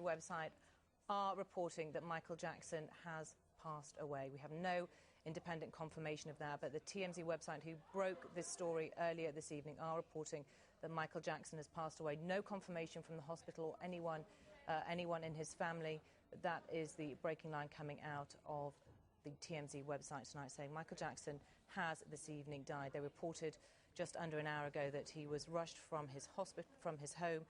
website are reporting that Michael Jackson has passed away. We have no independent confirmation of that, but the TMZ website, who broke this story earlier this evening, are reporting that Michael Jackson has passed away. No confirmation from the hospital or anyone in his family. That is the breaking line coming out of the TMZ website tonight, saying Michael Jackson has this evening died. They reported just under an hour ago that he was rushed from his home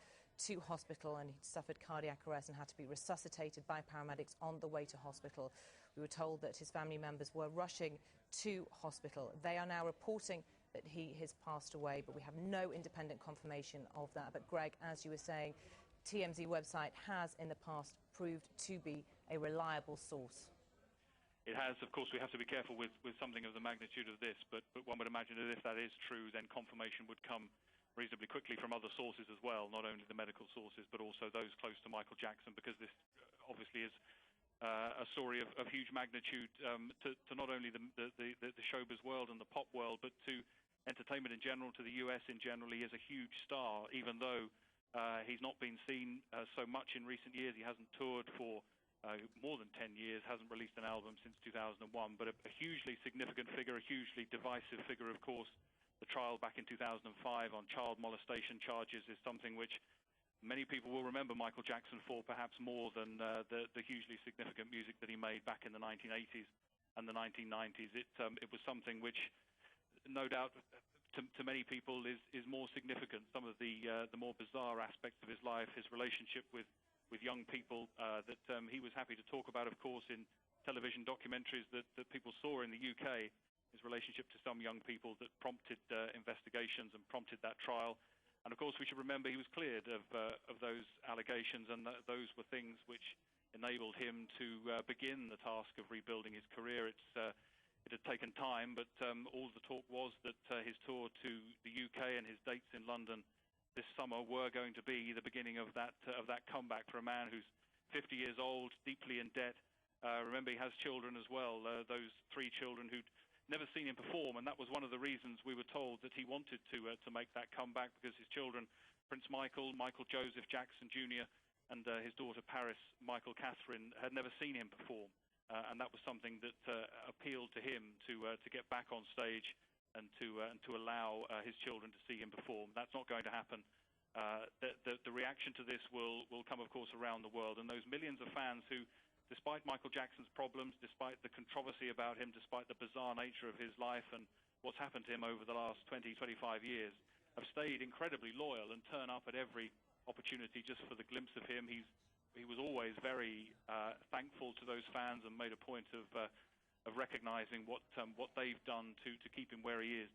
to hospital, and he suffered cardiac arrest and had to be resuscitated by paramedics on the way to hospital. We were told that his family members were rushing to hospital. They are now reporting that he has passed away, but we have no independent confirmation of that. But Greg, as you were saying, TMZ website has in the past proved to be a reliable source. It has. Of course, we have to be careful with something of the magnitude of this, but one would imagine that if that is true, then confirmation would come reasonably quickly from other sources as well, not only the medical sources, but also those close to Michael Jackson, because this obviously is a story of huge magnitude to not only the showbiz world and the pop world, but to entertainment in general, to the US in general. He is a huge star, even though he's not been seen so much in recent years. He hasn't toured for more than 10 years, hasn't released an album since 2001, but a hugely significant figure, a hugely divisive figure, of course. The trial back in 2005 on child molestation charges is something which many people will remember Michael Jackson for, perhaps more than the hugely significant music that he made back in the 1980s and the 1990s. It was something which, no doubt, to many people is more significant. Some of the more bizarre aspects of his life, his relationship with young people that he was happy to talk about, of course, in television documentaries that people saw in the UK. His relationship to some young people that prompted investigations and prompted that trial. And of course, we should remember he was cleared of those allegations, and those were things which enabled him to begin the task of rebuilding his career. It had taken time, but all the talk was that his tour to the UK and his dates in London this summer were going to be the beginning of that comeback for a man who's 50 years old, deeply in debt. Remember, he has children as well, those 3 children who'd never seen him perform, and that was one of the reasons we were told that he wanted to make that comeback, because his children, Prince Michael, Michael Joseph Jackson Jr., and his daughter Paris Michael Catherine, had never seen him perform, and that was something that appealed to him to get back on stage and to allow his children to see him perform. That's not going to happen. The reaction to this will come, of course, around the world, and those millions of fans who, despite Michael Jackson's problems, despite the controversy about him, despite the bizarre nature of his life and what's happened to him over the last 20, 25 years, have stayed incredibly loyal and turn up at every opportunity just for the glimpse of him. He was always very thankful to those fans and made a point of recognizing what they've done to keep him where he is,